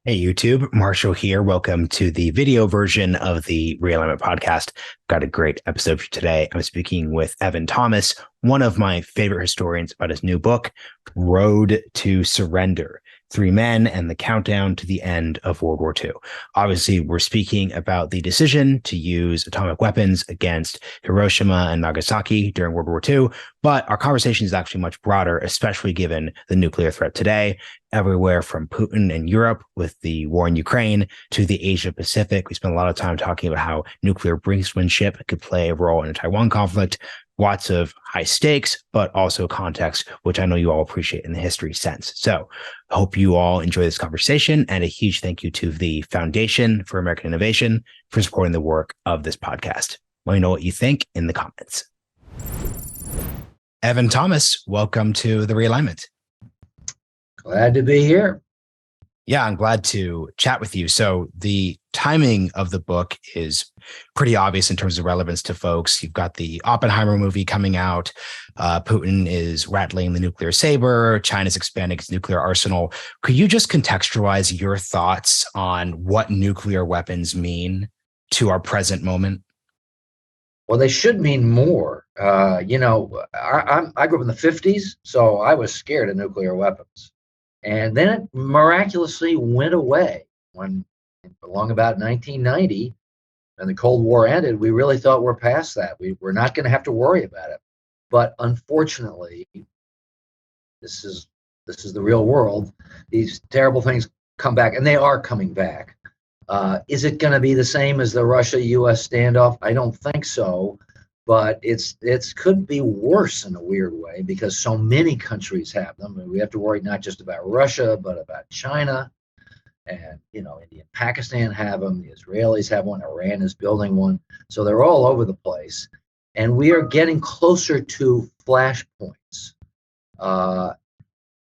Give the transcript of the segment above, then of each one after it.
Hey YouTube, Marshall here. Welcome to the video version of the Realignment podcast. Got a great episode for today. I'm speaking with Evan Thomas, one of my favorite historians, about his new book, Road to Surrender: Three Men and the Countdown to the End of World War II. Obviously, we're speaking about the decision to use atomic weapons against Hiroshima and Nagasaki during World War II, but our conversation is actually much broader, especially given the nuclear threat today. Everywhere from Putin and Europe with the war in Ukraine to the Asia Pacific. We spent a lot of time talking about how nuclear brinksmanship could play a role in the Taiwan conflict. Lots of high stakes, but also context, which I know you all appreciate in the history sense. So I hope you all enjoy this conversation, and a huge thank you to the Foundation for American Innovation for supporting the work of this podcast. Let me know what you think in the comments. Evan Thomas, welcome to the Realignment. Glad to be here. Yeah, I'm glad to chat with you. So the timing of the book is pretty obvious in terms of relevance to folks. You've got the Oppenheimer movie coming out. Putin is rattling the nuclear saber. China's expanding its nuclear arsenal. Could you just contextualize your thoughts on what nuclear weapons mean to our present moment? Well, they should mean more. I grew up in the 50s, so I was scared of nuclear weapons. And then it miraculously went away when, along about 1990, and the Cold War ended. We really thought we're past that. We're not going to have to worry about it. But unfortunately, this is the real world. These terrible things come back, and they are coming back. Is it going to be the same as the Russia-U.S. standoff? I don't think so. But it's could be worse in a weird way because so many countries have them, and we have to worry not just about Russia but about China, and India and Pakistan have them. The Israelis have one. Iran is building one, so they're all over the place, and we are getting closer to flashpoints.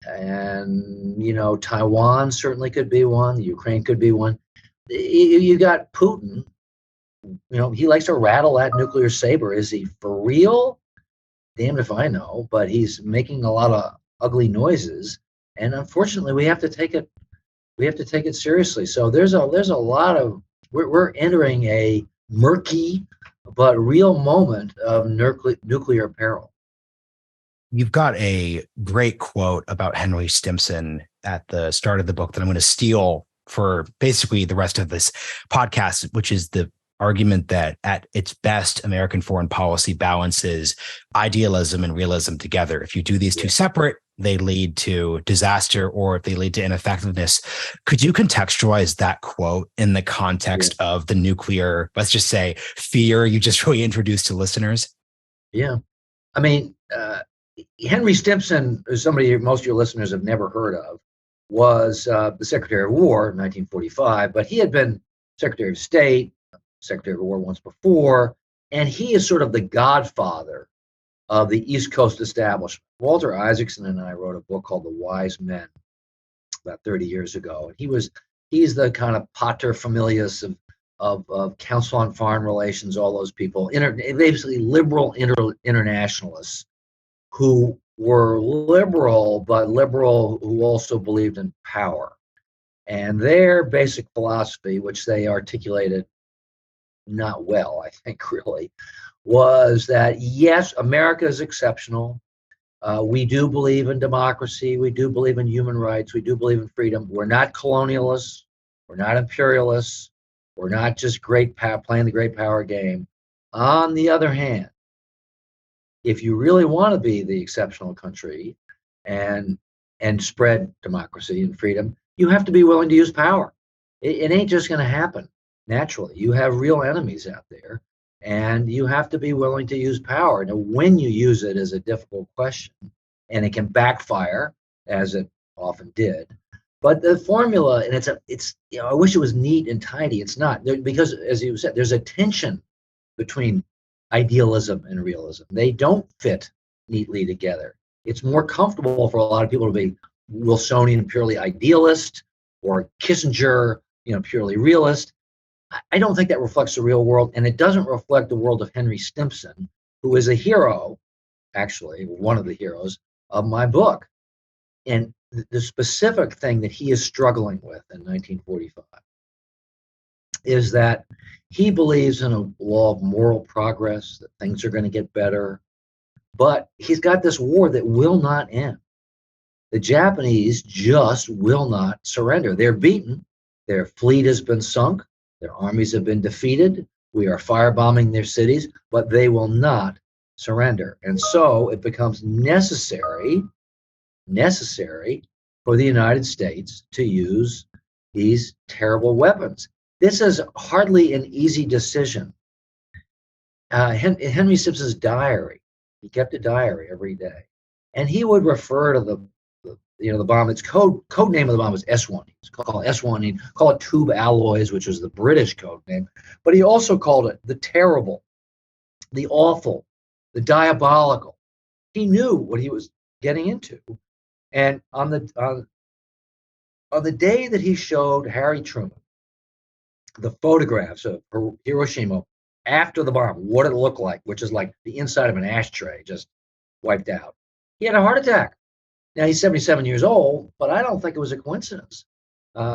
And Taiwan certainly could be one. Ukraine could be one. You got Putin. He likes to rattle that nuclear saber. Is he for real? Damned if I know, but he's making a lot of ugly noises, and unfortunately we have to take it seriously. So there's a lot of we're entering a murky but real moment of nuclear peril. You've got a great quote about Henry Stimson at the start of the book that I'm going to steal for basically the rest of this podcast, which is the argument that at its best, American foreign policy balances idealism and realism together. If you do these two separate, they lead to disaster, or if they lead to ineffectiveness. Could you contextualize that quote in the context of the nuclear, let's just say, fear you just really introduced to listeners? Yeah. I mean, Henry Stimson, who's somebody most of your listeners have never heard of, was the Secretary of War in 1945, but he had been Secretary of State, Secretary of War once before, and he is sort of the godfather of the East Coast establishment. Walter Isaacson and I wrote a book called The Wise Men about 30 years ago. And he's the kind of pater familias of Council on Foreign Relations, all those people, basically liberal internationalists who were liberal, but liberal who also believed in power. And their basic philosophy, which they articulated not well, I think, really, was that, yes, America is exceptional. We do believe in democracy. We do believe in human rights. We do believe in freedom. We're not colonialists. We're not imperialists. We're not just playing the great power game. On the other hand, if you really want to be the exceptional country and spread democracy and freedom, you have to be willing to use power. It ain't just going to happen naturally. You have real enemies out there, and you have to be willing to use power. Now, when you use it is a difficult question, and it can backfire, as it often did. But the formula, and I wish it was neat and tidy. It's not, because, as you said, there's a tension between idealism and realism. They don't fit neatly together. It's more comfortable for a lot of people to be Wilsonian, purely idealist, or Kissinger, purely realist. I don't think that reflects the real world, and it doesn't reflect the world of Henry Stimson, who is a hero, actually one of the heroes of my book. And the specific thing that he is struggling with in 1945 is that he believes in a law of moral progress, that things are going to get better, but he's got this war that will not end. The Japanese just will not surrender. They're beaten. Their fleet has been sunk. Their armies have been defeated. We are firebombing their cities, but they will not surrender. And so it becomes necessary for the United States to use these terrible weapons. This is hardly an easy decision. Henry Stimpson's diary, he kept a diary every day, and he would refer to the bomb. Its code name of the bomb was S1. It's called S1. He'd call it tube alloys, which was the British code name, but he also called it the terrible, the awful, the diabolical. He knew what he was getting into. And on the day that he showed Harry Truman the photographs of Hiroshima after the bomb, what it looked like, which is like the inside of an ashtray just wiped out, he had a heart attack. Now he's 77 years old, but I don't think it was a coincidence,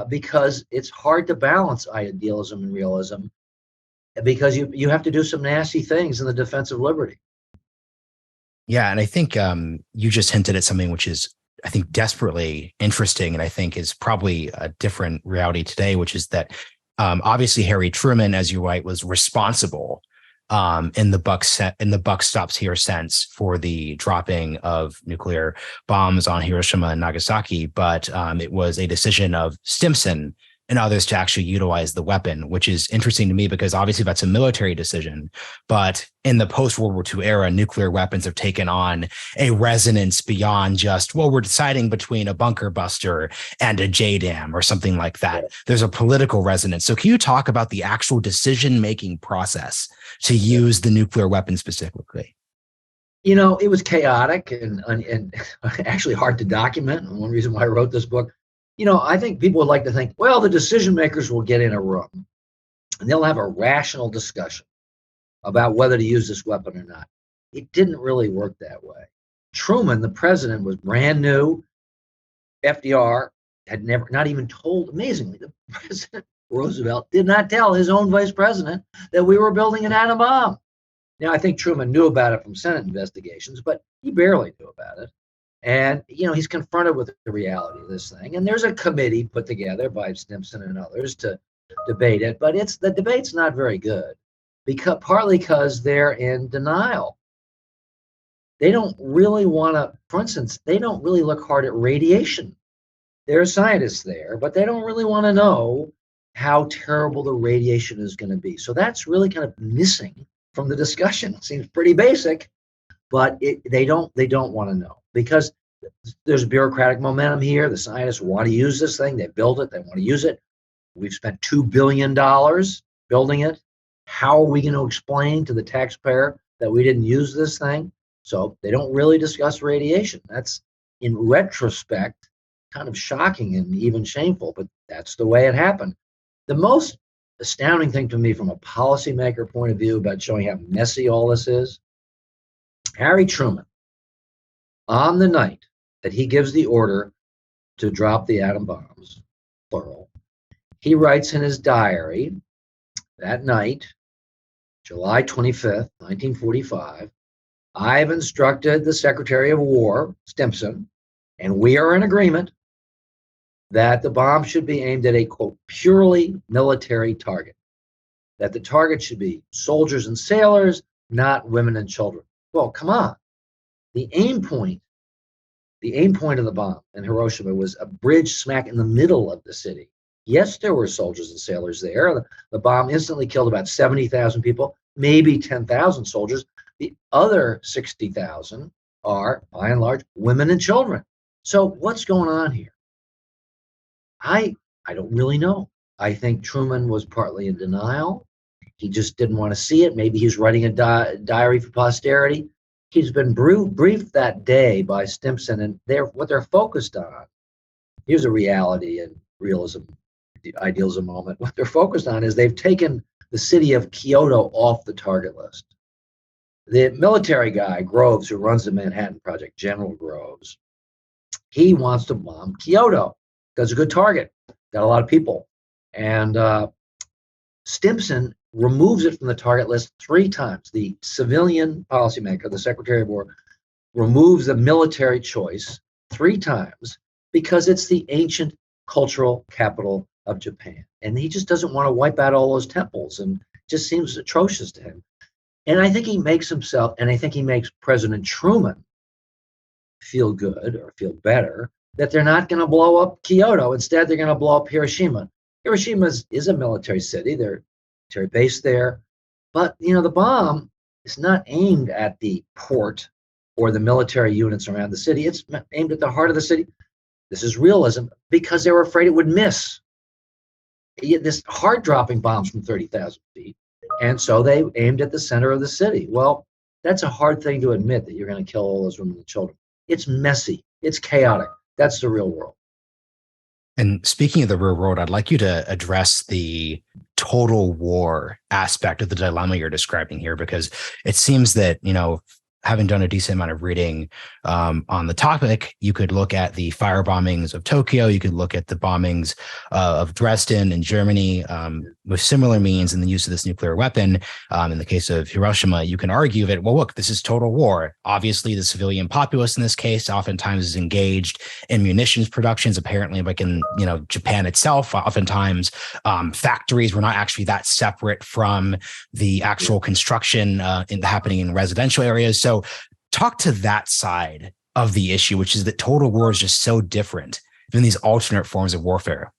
because it's hard to balance idealism and realism, because you have to do some nasty things in the defense of liberty. Yeah, and I think you just hinted at something which is, I think, desperately interesting, and I think is probably a different reality today, which is that obviously Harry Truman, as you write, was responsible in the buck stops here sense for the dropping of nuclear bombs on Hiroshima and Nagasaki, but it was a decision of Stimpson and others to actually utilize the weapon, which is interesting to me because obviously that's a military decision. But in the post-World War II era, nuclear weapons have taken on a resonance beyond just, well, we're deciding between a bunker buster and a JDAM or something like that. There's a political resonance. So can you talk about the actual decision-making process to use the nuclear weapon specifically? You know, it was chaotic and actually hard to document. And one reason why I wrote this book, you know, I think people would like to think, well, the decision makers will get in a room and they'll have a rational discussion about whether to use this weapon or not. It didn't really work that way. Truman, the president, was brand new. FDR had never, not even told, amazingly, the president, Roosevelt, did not tell his own vice president that we were building an atom bomb. Now, I think Truman knew about it from Senate investigations, but he barely knew about it. And, you know, he's confronted with the reality of this thing. And there's a committee put together by Stimpson and others to debate it. But the debate's not very good, partly because they're in denial. They don't really want to, for instance, they don't really look hard at radiation. There are scientists there, but they don't really want to know how terrible the radiation is going to be. So that's really kind of missing from the discussion. It seems pretty basic, but they don't want to know, because there's bureaucratic momentum here. The scientists want to use this thing. They built it. They want to use it. We've spent $2 billion building it. How are we going to explain to the taxpayer that we didn't use this thing? So they don't really discuss radiation. That's, in retrospect, kind of shocking and even shameful, but that's the way it happened. The most astounding thing to me from a policymaker point of view about showing how messy all this is, Harry Truman, on the night that he gives the order to drop the atom bombs, plural, he writes in his diary that night, July 25th, 1945, I've instructed the Secretary of War, Stimpson, and we are in agreement that the bomb should be aimed at a, quote, purely military target, that the target should be soldiers and sailors, not women and children. Well, come on. The aim point of the bomb in Hiroshima was a bridge smack in the middle of the city. Yes, there were soldiers and sailors there. The bomb instantly killed about 70,000 people, maybe 10,000 soldiers. The other 60,000 are, by and large, women and children. So what's going on here? I don't really know. I think Truman was partly in denial. He just didn't want to see it. Maybe he's writing a diary for posterity. He's been briefed that day by Stimpson, and what they're focused on. Here's a reality and realism, the idealism moment. What they're focused on is they've taken the city of Kyoto off the target list. The military guy, Groves, who runs the Manhattan Project, General Groves, He wants to bomb Kyoto because it's a good target, got a lot of people. And Stimson removes it from the target list 3 times. The civilian policymaker, the Secretary of War, removes the military choice 3 times because it's the ancient cultural capital of Japan. And he just doesn't want to wipe out all those temples, and just seems atrocious to him. And I think he makes himself, and I think he makes President Truman feel good or feel better that they're not going to blow up Kyoto. Instead, they're going to blow up Hiroshima. Hiroshima is a military city. They're military base there. But, the bomb is not aimed at the port or the military units around the city. It's aimed at the heart of the city. This is realism because they were afraid it would miss. This hard dropping bombs from 30,000 feet. And so they aimed at the center of the city. Well, that's a hard thing to admit, that you're going to kill all those women and children. It's messy. It's chaotic. That's the real world. And speaking of the real world, I'd like you to address the total war aspect of the dilemma you're describing here, because it seems that, having done a decent amount of reading on the topic, you could look at the fire bombings of Tokyo. You could look at the bombings of Dresden in Germany with similar means and the use of this nuclear weapon. In the case of Hiroshima, you can argue that, well, look, this is total war. Obviously, the civilian populace in this case oftentimes is engaged in munitions productions. Apparently, like in Japan itself, oftentimes factories were not actually that separate from the actual construction happening in residential areas. So talk to that side of the issue, which is that total war is just so different than these alternate forms of warfare.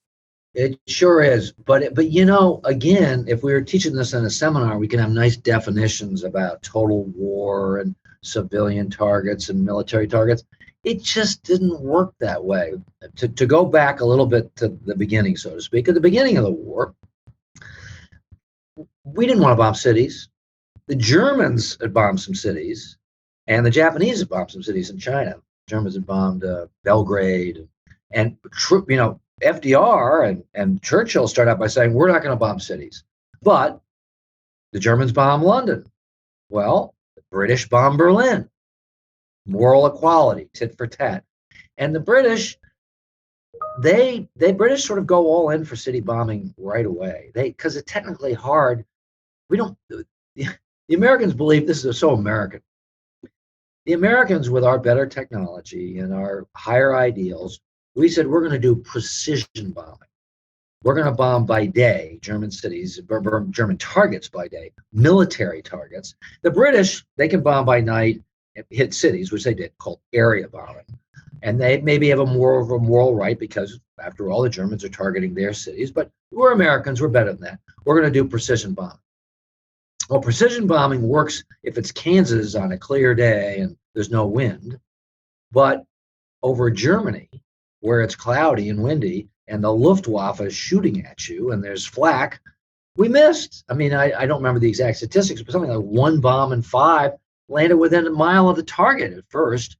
It sure is. But again, if we were teaching this in a seminar, we can have nice definitions about total war and civilian targets and military targets. It just didn't work that way. To go back a little bit to the beginning, so to speak, at the beginning of the war, we didn't want to bomb cities. The Germans had bombed some cities, and the Japanese had bombed some cities in China. The Germans had bombed Belgrade, and FDR and Churchill started out by saying, we're not going to bomb cities. But the Germans bombed London. Well, the British bombed Berlin. Moral equality, tit for tat. And the British, they British sort of go all in for city bombing right away. Because it's technically hard. The Americans believe this is so American. The Americans, with our better technology and our higher ideals, we said we're going to do precision bombing. We're going to bomb by day German cities, German targets by day, military targets. The British, they can bomb by night, hit cities, which they did, called area bombing. And they maybe have more of a moral right because, after all, the Germans are targeting their cities. But we're Americans, we're better than that. We're going to do precision bombing. Well, precision bombing works if it's Kansas on a clear day and there's no wind. But over Germany, where it's cloudy and windy and the Luftwaffe is shooting at you and there's flak, we missed. I mean, I don't remember the exact statistics, but something like 1 bomb in 5 landed within a mile of the target at first.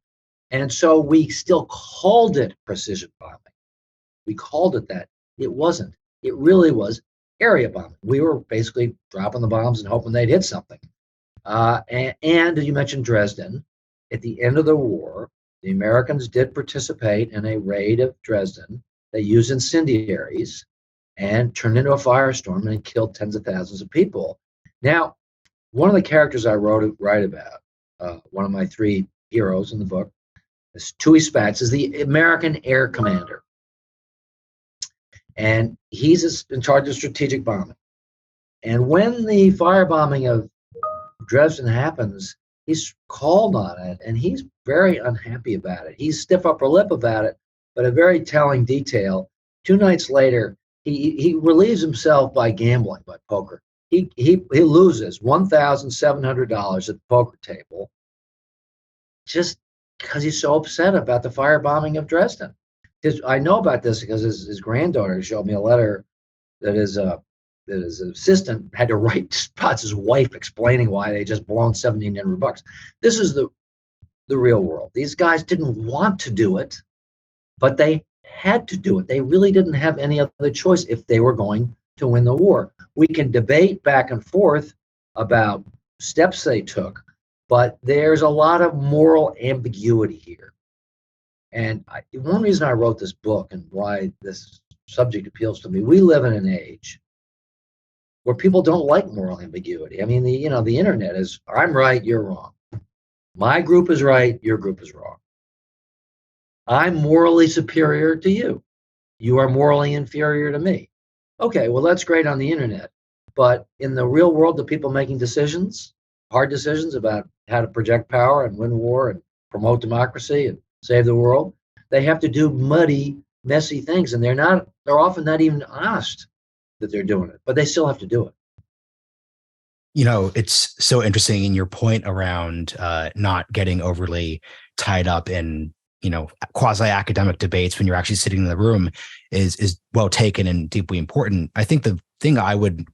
And so we still called it precision bombing. We called it that. It wasn't. It really was area bombing. We were basically dropping the bombs and hoping they'd hit something. And you mentioned Dresden. At the end of the war, the Americans did participate in a raid of Dresden. They used incendiaries and turned into a firestorm and killed tens of thousands of people. Now, one of the characters I write about, one of my 3 heroes in the book, is Tui Spatz, is the American air commander. And he's in charge of strategic bombing. And when the firebombing of Dresden happens, he's called on it, and he's very unhappy about it. He's stiff upper lip about it, but a very telling detail. 2 nights later, he relieves himself by gambling, by poker. He loses $1,700 at the poker table just because he's so upset about the firebombing of Dresden. I know about this because his granddaughter showed me a letter that his assistant had to write Spotz's wife explaining why they just blown $1,700. This is the real world. These guys didn't want to do it, but they had to do it. They really didn't have any other choice if they were going to win the war. We can debate back and forth about steps they took, but there's a lot of moral ambiguity here. And one reason I wrote this book and why this subject appeals to me, we live in an age where people don't like moral ambiguity. I mean, the internet is, I'm right, you're wrong. My group is right, your group is wrong. I'm morally superior to you. You are morally inferior to me. Okay, well, that's great on the internet. But in the real world, the people making decisions, hard decisions about how to project power and win war and promote democracy and save the world, they have to do muddy, messy things. And they're often not even honest that they're doing it, but they still have to do it. It's so interesting in your point around not getting overly tied up in, quasi-academic debates when you're actually sitting in the room is well taken and deeply important. I think the thing I would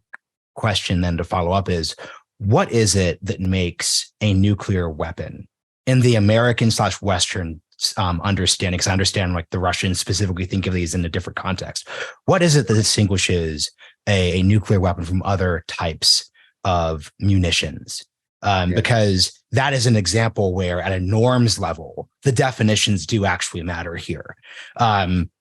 question then to follow up is, what is it that makes a nuclear weapon in the American/Western understanding? Because I understand like the Russians specifically think of these in a different context. What is it that distinguishes a nuclear weapon from other types of munitions? Because that is an example where at a norms level, the definitions do actually matter here.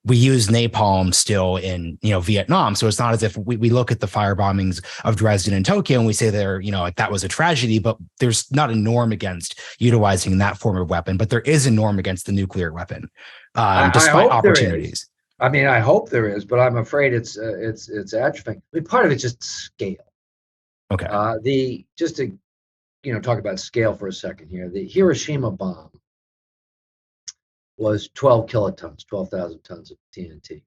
We use napalm still in, Vietnam. So it's not as if we look at the fire bombings of Dresden and Tokyo and we say like that was a tragedy, but there's not a norm against utilizing that form of weapon, but there is a norm against the nuclear weapon, despite opportunities. I mean, I hope there is, but I'm afraid it's atrophying. I mean, part of it's just scale. Okay. Just to talk about scale for a second here. The Hiroshima bomb was 12 kilotons, 12,000 tons of TNT.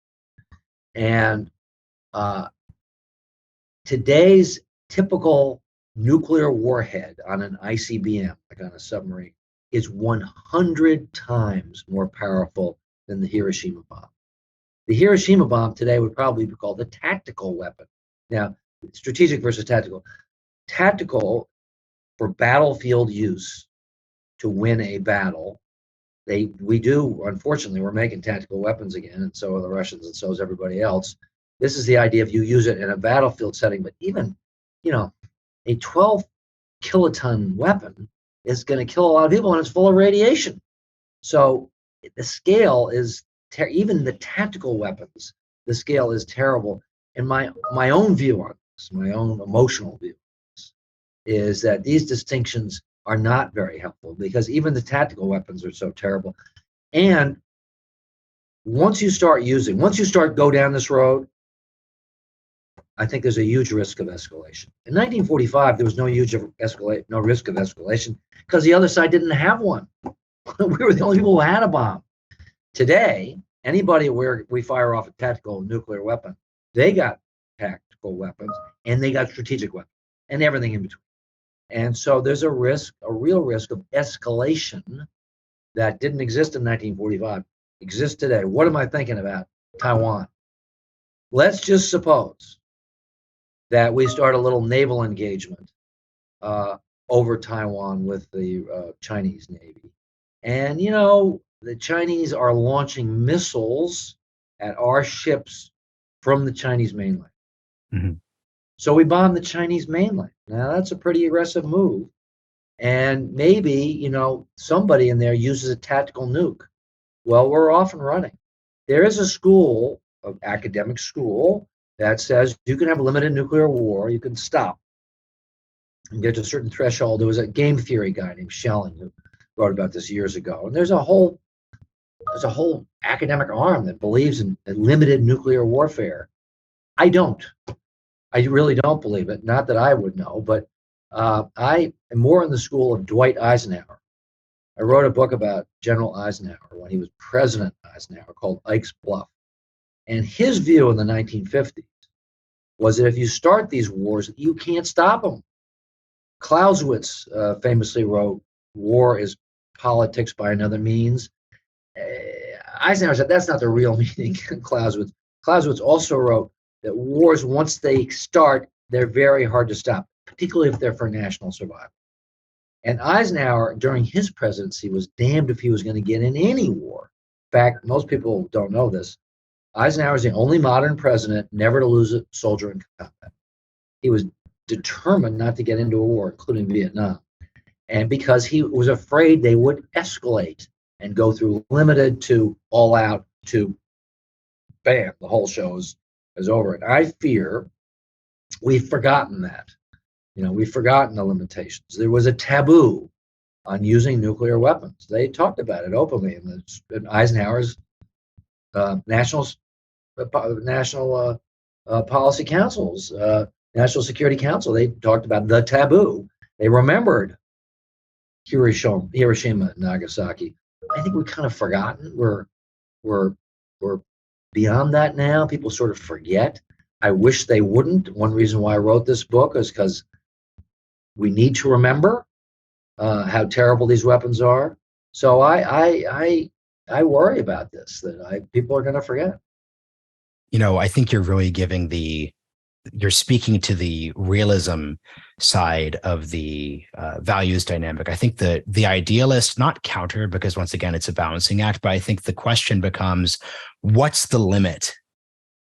And today's typical nuclear warhead on an ICBM, like on a submarine, is 100 times more powerful than the Hiroshima bomb. The Hiroshima bomb today would probably be called a tactical weapon. Now, strategic versus tactical. Tactical for battlefield use to win a battle. Unfortunately, we're making tactical weapons again, and so are the Russians, and so is everybody else. This is the idea of you use it in a battlefield setting, but even, a 12 kiloton weapon is going to kill a lot of people, and it's full of radiation. So the scale is, even the tactical weapons, the scale is terrible. And my own view on this, my own emotional view, is that these distinctions are not very helpful because even the tactical weapons are so terrible. And once you go down this road, I think there's a huge risk of escalation. In 1945, there was no risk of escalation because the other side didn't have one. We were the only people who had a bomb. Today, anybody where we fire off a tactical nuclear weapon, they got tactical weapons and they got strategic weapons and everything in between. And so there's a real risk of escalation that didn't exist in 1945, exists today. What am I thinking about? Taiwan. Let's just suppose that we start a little naval engagement over Taiwan with the Chinese Navy. And, the Chinese are launching missiles at our ships from the Chinese mainland. Mm-hmm. So we bomb the Chinese mainland. Now, that's a pretty aggressive move. And maybe, somebody in there uses a tactical nuke. Well, we're off and running. There is a academic school, that says you can have a limited nuclear war, you can stop and get to a certain threshold. There was a game theory guy named Schelling who wrote about this years ago. And there's a whole academic arm that believes in limited nuclear warfare. I don't. I really don't believe it. Not that I would know, but I am more in the school of Dwight Eisenhower. I wrote a book about General Eisenhower when he was President Eisenhower called Ike's Bluff. And his view in the 1950s was that if you start these wars, you can't stop them. Clausewitz famously wrote, "War is politics by another means." Eisenhower said that's not the real meaning. Clausewitz also wrote that wars, once they start, they're very hard to stop, particularly if they're for national survival. And Eisenhower, during his presidency, was damned if he was going to get in any war. In fact, most people don't know this. Eisenhower is the only modern president never to lose a soldier in combat. He was determined not to get into a war, including Vietnam. And because he was afraid they would escalate and go through limited to all out to bam, the whole show is over. And I fear we've forgotten that. We've forgotten the limitations. There was a taboo on using nuclear weapons. They talked about it openly in Eisenhower's national policy councils, National Security Council. They talked about the taboo. They remembered Hiroshima and Nagasaki. I think we've kind of forgotten. We're beyond that now. People sort of forget. I wish they wouldn't. One reason why I wrote this book is because we need to remember how terrible these weapons are. So I worry about this, that people are going to forget. I think you're really you're speaking to the realism side of the values dynamic. I think the idealist, not counter, because once again, it's a balancing act, but I think the question becomes, what's the limit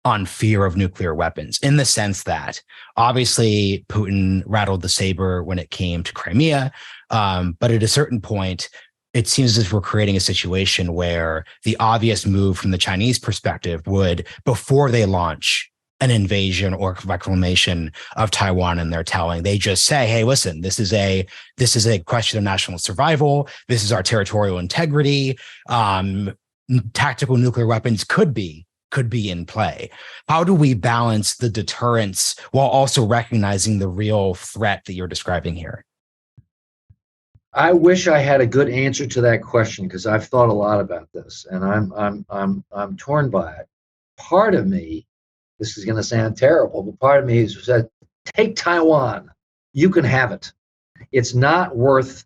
on fear of nuclear weapons, in the sense that obviously Putin rattled the saber when it came to Crimea. But at a certain point, it seems as if we're creating a situation where the obvious move from the Chinese perspective would, before they launch an invasion or reclamation of Taiwan and their telling, they just say, hey, listen, this is a question of national survival. This is our territorial integrity. Tactical nuclear weapons could be in play. How do we balance the deterrence while also recognizing the real threat that you're describing here? I wish I had a good answer to that question, because I've thought a lot about this, and I'm torn by it. Part of me, this is going to sound terrible, but part of me has said, take Taiwan. You can have it. It's not worth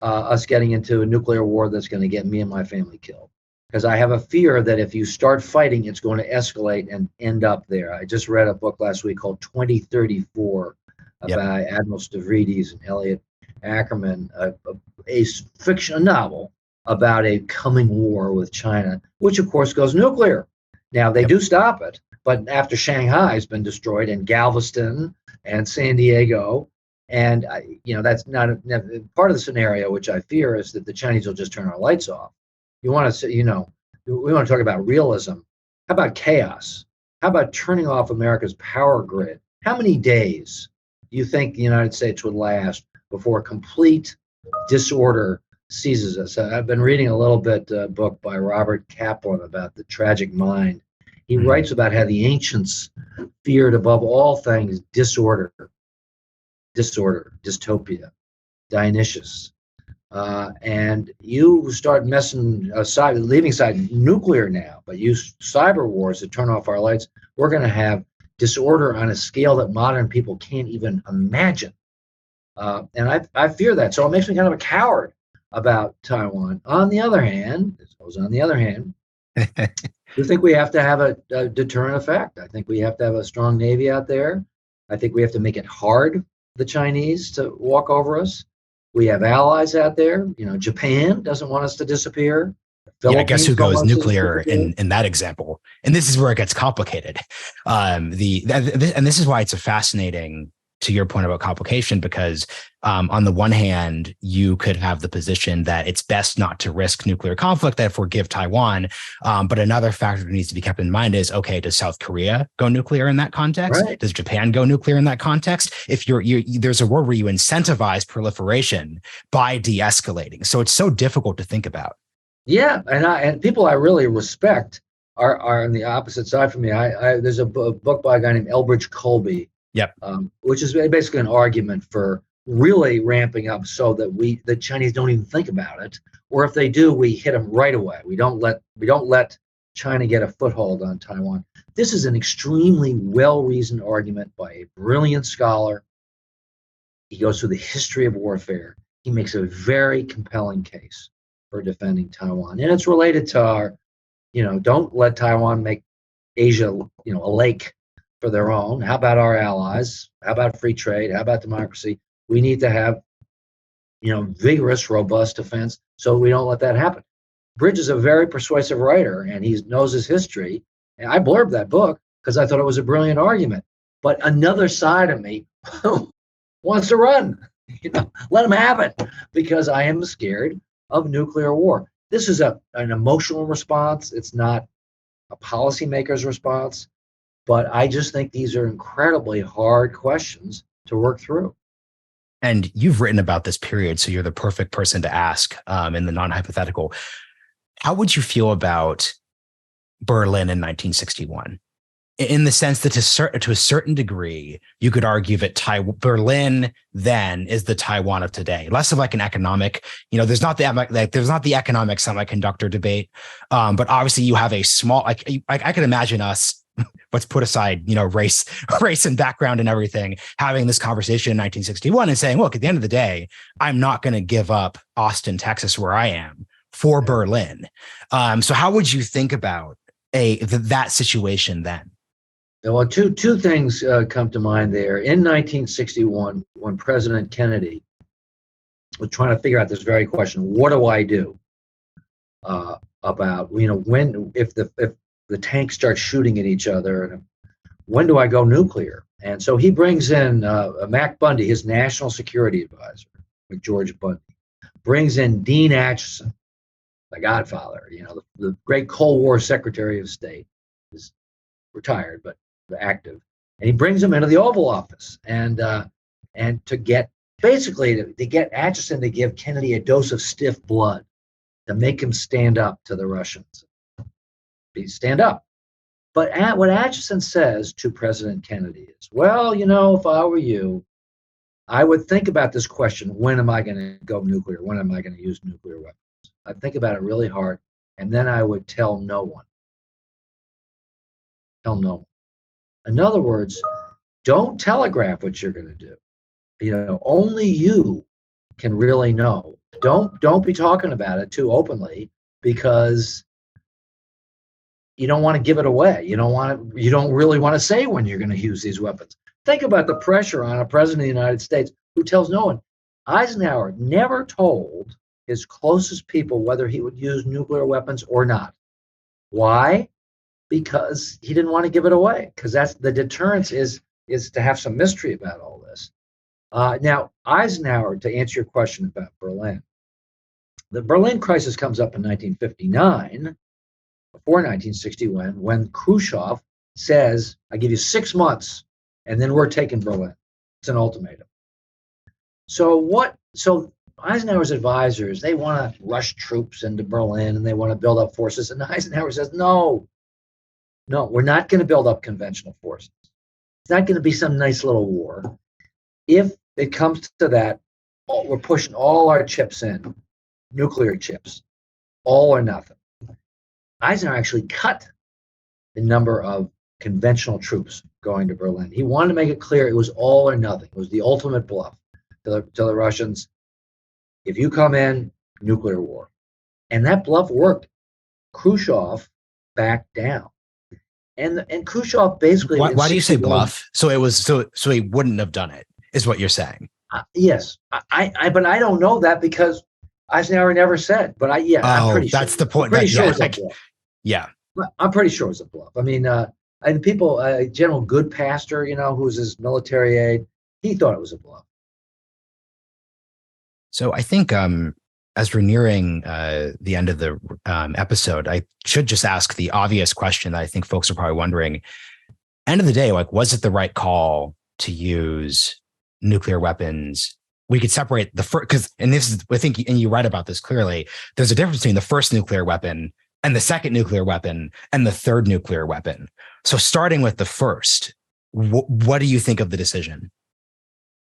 us getting into a nuclear war that's going to get me and my family killed. Because I have a fear that if you start fighting, it's going to escalate and end up there. I just read a book last week called 2034 by Admiral Stavridis and Elliot Ackerman, a fiction novel about a coming war with China, which of course goes nuclear. Now they do stop it, but after Shanghai has been destroyed and Galveston and San Diego, and that's not part of the scenario, which I fear is that the Chinese will just turn our lights off. You want to say, we want to talk about realism. How about chaos? How about turning off America's power grid? How many days do you think the United States would last before complete disorder seizes us? I've been reading a little bit book by Robert Kaplan about the tragic mind. He writes about how the ancients feared above all things disorder, dystopia, Dionysius. And you start leaving aside nuclear now, but use cyber wars to turn off our lights, we're going to have disorder on a scale that modern people can't even imagine. And I fear that. So it makes me kind of a coward about Taiwan. On the other hand, I think we have to have a deterrent effect. I think we have to have a strong Navy out there. I think we have to make it hard for the Chinese to walk over us. We have allies out there. Japan doesn't want us to disappear. Yeah, guess who goes nuclear in that example? And this is where it gets complicated. And this is why it's a fascinating, to your point about complication, because on the one hand, you could have the position that it's best not to risk nuclear conflict, therefore give Taiwan. But another factor that needs to be kept in mind is, okay, does South Korea go nuclear in that context? Right. Does Japan go nuclear in that context? If there's a world where you incentivize proliferation by de-escalating. So it's so difficult to think about. Yeah, and people I really respect are on the opposite side from me. There's a book by a guy named Elbridge Colby. Yep. Which is basically an argument for really ramping up so that the Chinese don't even think about it, or if they do, we hit them right away. We don't let China get a foothold on Taiwan. This is an extremely well-reasoned argument by a brilliant scholar. He goes through the history of warfare. He makes a very compelling case for defending Taiwan, and it's related to our, don't let Taiwan make Asia, a lake for their own. How about our allies? How about free trade? How about democracy? We need to have, vigorous, robust defense so we don't let that happen. Bridge is a very persuasive writer, and he knows his history. And I blurbed that book because I thought it was a brilliant argument. But another side of me wants to run. Let him have it, because I am scared of nuclear war. this is an emotional response. It's not a policymaker's response. But I just think these are incredibly hard questions to work through. And you've written about this period, so you're the perfect person to ask in the non-hypothetical. How would you feel about Berlin in 1961? In the sense that to a certain degree, you could argue that Berlin then is the Taiwan of today, less of like an economic, there's not the economic semiconductor debate. But obviously you have a small, I can imagine us, let's put aside, race and background and everything, having this conversation in 1961 and saying, look, at the end of the day, I'm not going to give up Austin, Texas, where I am for Berlin. So how would you think about that situation then? Well, two things come to mind there. In 1961, when President Kennedy was trying to figure out this very question, what do I do about when if the tanks start shooting at each other, and when do I go nuclear? And so he brings in Mac Bundy, his national security advisor, George Bundy, brings in Dean Acheson, the Godfather, the great Cold War Secretary of State, is retired but active, and he brings him into the Oval Office and to get Acheson to give Kennedy a dose of stiff blood to make him stand up to the Russians. Stand up. But what Acheson says to President Kennedy is, well, if I were you, I would think about this question, when am I going to go nuclear? When am I going to use nuclear weapons? I'd think about it really hard, and then I would tell no one. Tell no one. In other words, don't telegraph what you're going to do. Only you can really know. Don't be talking about it too openly, because you don't want to give it away. You don't really want to say when you're going to use these weapons. Think about the pressure on a president of the United States who tells no one. Eisenhower never told his closest people whether he would use nuclear weapons or not. Why? Because he didn't want to give it away, because that's the deterrence is to have some mystery about all this. Now, Eisenhower, to answer your question about Berlin, the Berlin crisis comes up in 1959, before 1961, when Khrushchev says, I give you 6 months, and then we're taking Berlin. It's an ultimatum. So Eisenhower's advisors, they want to rush troops into Berlin, and they want to build up forces, and Eisenhower says, no, we're not going to build up conventional forces. It's not going to be some nice little war. If it comes to that, we're pushing all our chips in, nuclear chips, all or nothing. Eisenhower actually cut the number of conventional troops going to Berlin. He wanted to make it clear it was all or nothing. It was the ultimate bluff to the Russians. If you come in, nuclear war. And that bluff worked. Khrushchev backed down. And Khrushchev basically. Why do you say bluff? So it was so he wouldn't have done it, is what you're saying. Yes, but I don't know that because Eisenhower never said. But I'm pretty sure. That's the point. I'm pretty sure it's a bluff. Yeah, I'm pretty sure it's a bluff. I mean, and people, General Goodpaster, who was his military aide, he thought it was a bluff. So I think as we're nearing the end of the episode, I should just ask the obvious question that I think folks are probably wondering. End of the day, was it the right call to use nuclear weapons? We could separate the first, because, and this is, I think, and you write about this clearly, there's a difference between the first nuclear weapon and the second nuclear weapon and the third nuclear weapon. So starting with the first, what do you think of the decision?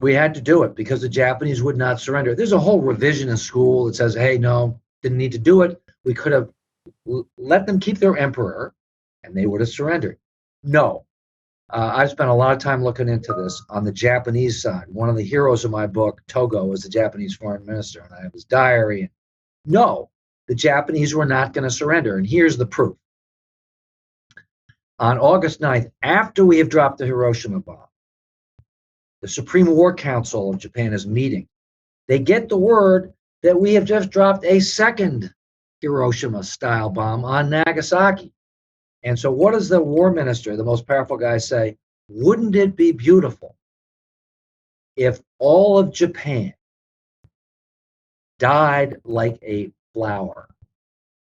We had to do it because the Japanese would not surrender. There's a whole revisionist school that says, hey, no, didn't need to do it. We could have let them keep their emperor and they would have surrendered. No. I've spent a lot of time looking into this on the Japanese side. One of the heroes of my book, Togo, was the Japanese foreign minister, and I have his diary. No, the Japanese were not going to surrender, and here's the proof. On August 9th, after we have dropped the Hiroshima bomb, the Supreme War Council of Japan is meeting. They get the word that we have just dropped a second Hiroshima-style bomb on Nagasaki. And so what does the war minister, the most powerful guy, say? Wouldn't it be beautiful if all of Japan died like a flower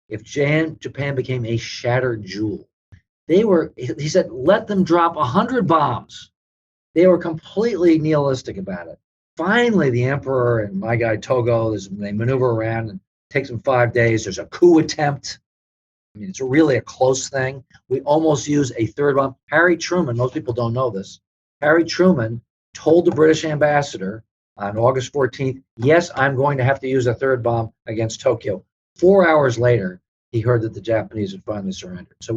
if Japan became a shattered jewel. He said, let them drop 100 bombs. They were completely nihilistic about it. Finally, the emperor and my guy Togo, they maneuver around, and it takes them 5 days. There's a coup attempt. I mean, it's really a close thing. We almost use a third bomb. Harry Truman, most people don't know this. Harry Truman told the British ambassador on August 14th, yes, I'm going to have to use a third bomb against Tokyo. 4 hours later, he heard that the Japanese had finally surrendered. So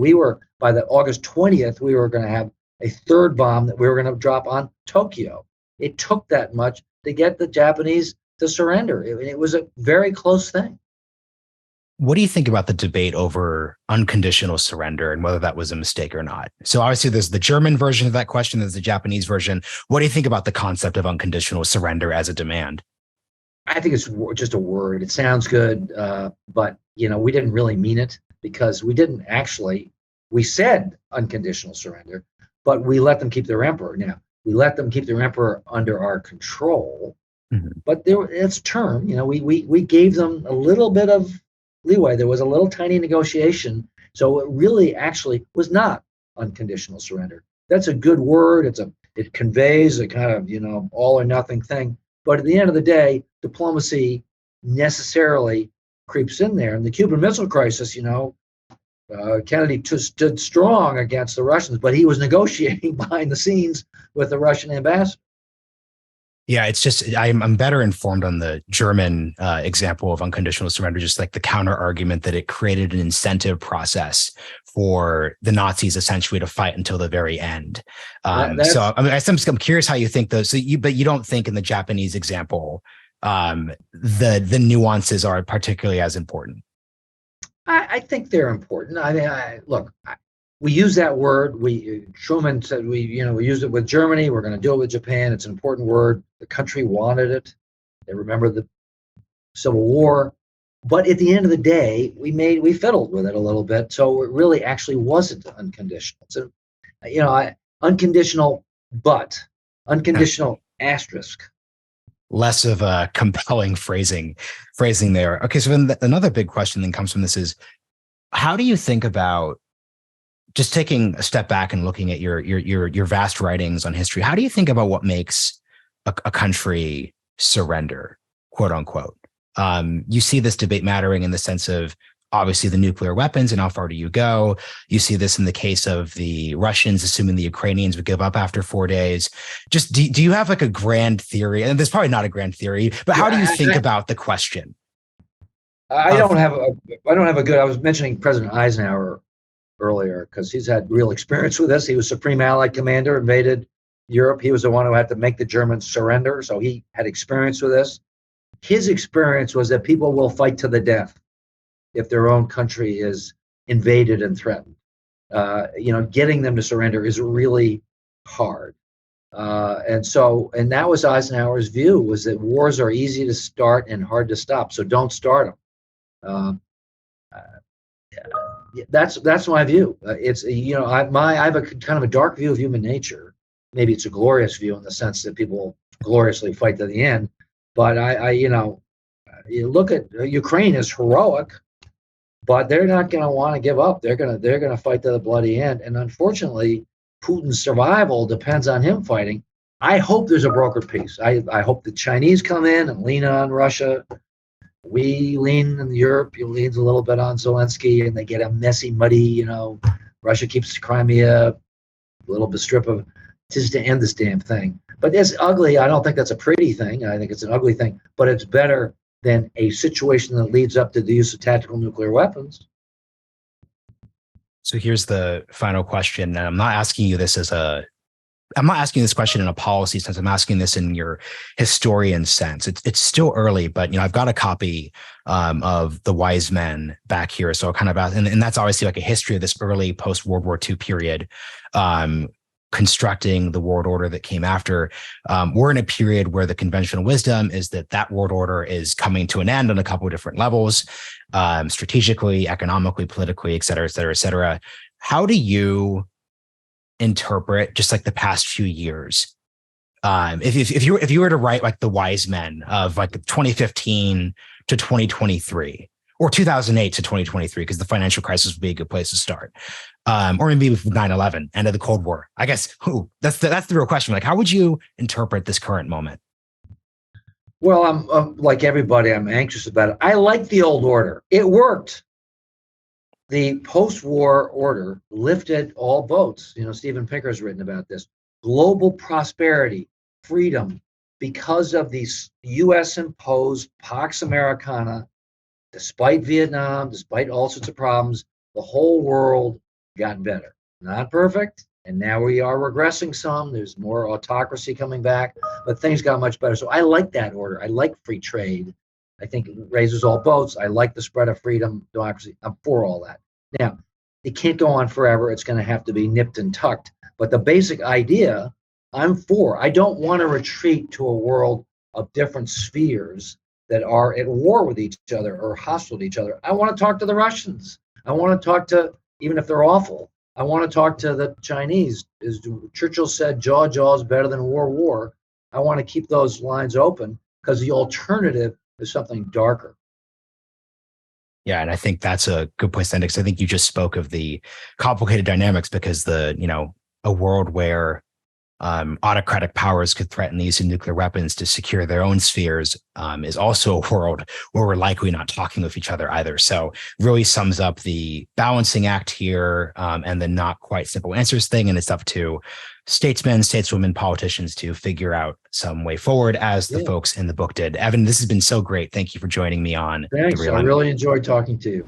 by the August 20th, we were going to have a third bomb that we were going to drop on Tokyo. It took that much to get the Japanese to surrender. It was a very close thing. What do you think about the debate over unconditional surrender and whether that was a mistake or not? So obviously there's the German version of that question, there's the Japanese version. What do you think about the concept of unconditional surrender as a demand? I think it's just a word. It sounds good, but we didn't really mean it, because we didn't actually. We said unconditional surrender, but we let them keep their emperor. Now, we let them keep their emperor under our control, but it's term. We gave them a little bit of leeway. There was a little tiny negotiation, so it really actually was not unconditional surrender. That's a good word. It conveys a kind of all or nothing thing. But at the end of the day, diplomacy necessarily creeps in there. And the Cuban Missile Crisis, Kennedy stood strong against the Russians, but he was negotiating behind the scenes with the Russian ambassador. Yeah, it's just I'm better informed on the German example of unconditional surrender, just like the counter argument that it created an incentive process for the Nazis essentially to fight until the very end. So I'm curious how you think those. But you don't think in the Japanese example the nuances are particularly as important? I think they're important. I mean, look. We use that word. Truman said we used it with Germany. We're going to do it with Japan. It's an important word. The country wanted it. They remember the Civil War, but at the end of the day, we fiddled with it a little bit. So it really actually wasn't unconditional. So, unconditional, but unconditional asterisk. Less of a compelling phrasing there. Okay, so then another big question then comes from this is, how do you think about, just taking a step back and looking at your vast writings on history, how do you think about what makes a country surrender, quote unquote? You see this debate mattering in the sense of obviously the nuclear weapons and how far do you go? You see this in the case of the Russians, assuming the Ukrainians would give up after 4 days. Just do you have like a grand theory? And there's probably not a grand theory, but how do you think about the question? I don't have a good. I was mentioning President Eisenhower earlier because he's had real experience with this. He was Supreme Allied Commander, invaded Europe. He was the one who had to make the Germans surrender, so he had experience with this. His experience was that people will fight to the death if their own country is invaded and threatened. Getting them to surrender is really hard. And that was Eisenhower's view, was that wars are easy to start and hard to stop, so don't start them. That's my view. I have a kind of a dark view of human nature. Maybe it's a glorious view in the sense that people gloriously fight to the end. But you look at Ukraine as heroic, but they're not going to want to give up. They're going to fight to the bloody end. And unfortunately, Putin's survival depends on him fighting. I hope there's a brokered peace. I hope the Chinese come in and lean on Russia. We lean in Europe. You leans a little bit on Zelensky, and they get a messy, muddy. Russia keeps Crimea, a little bit strip of just to end this damn thing. But it's ugly. I don't think that's a pretty thing. I think it's an ugly thing. But it's better than a situation that leads up to the use of tactical nuclear weapons. So here's the final question. And I'm not asking this question in a policy sense. I'm asking this in your historian sense. It's still early, but I've got a copy of The Wise Men back here. So I'll kind of ask, and that's obviously like a history of this early post-World War II period, constructing the world order that came after. We're in a period where the conventional wisdom is that world order is coming to an end on a couple of different levels, strategically, economically, politically, et cetera, et cetera, et cetera. How do you interpret just like the past few years? If you were to write like the Wise Men of like 2015 to 2023, or 2008 to 2023, because the financial crisis would be a good place to start. Or maybe with 9/11, end of the Cold War. I guess that's the real question. Like, how would you interpret this current moment? Well, I'm like everybody, I'm anxious about it. I like the old order. It worked. The post-war order lifted all boats. Steven Pinker has written about this. Global prosperity, freedom, because of the U.S. imposed Pax Americana, despite Vietnam, despite all sorts of problems, the whole world got better. Not perfect, and now we are regressing some. There's more autocracy coming back, but things got much better. So I like that order. I like free trade. I think it raises all boats. I like the spread of freedom, democracy. I'm for all that. Now, it can't go on forever. It's going to have to be nipped and tucked. But the basic idea, I'm for. I don't want to retreat to a world of different spheres that are at war with each other or hostile to each other. I want to talk to the Russians. I want to talk to, even if they're awful, I want to talk to the Chinese. As Churchill said, jaw is better than war. I want to keep those lines open because the alternative is something darker. Yeah, and I think that's a good place to end, because I think you just spoke of the complicated dynamics, because a world where autocratic powers could threaten the use of nuclear weapons to secure their own spheres is also a world where we're likely not talking with each other either. So really sums up the balancing act here, and the not quite simple answers thing. And it's up to statesmen, stateswomen, politicians to figure out some way forward, as the folks in the book did. Evan, this has been so great. Thank you for joining me on Thanks. The Realignment. I really enjoyed talking to you.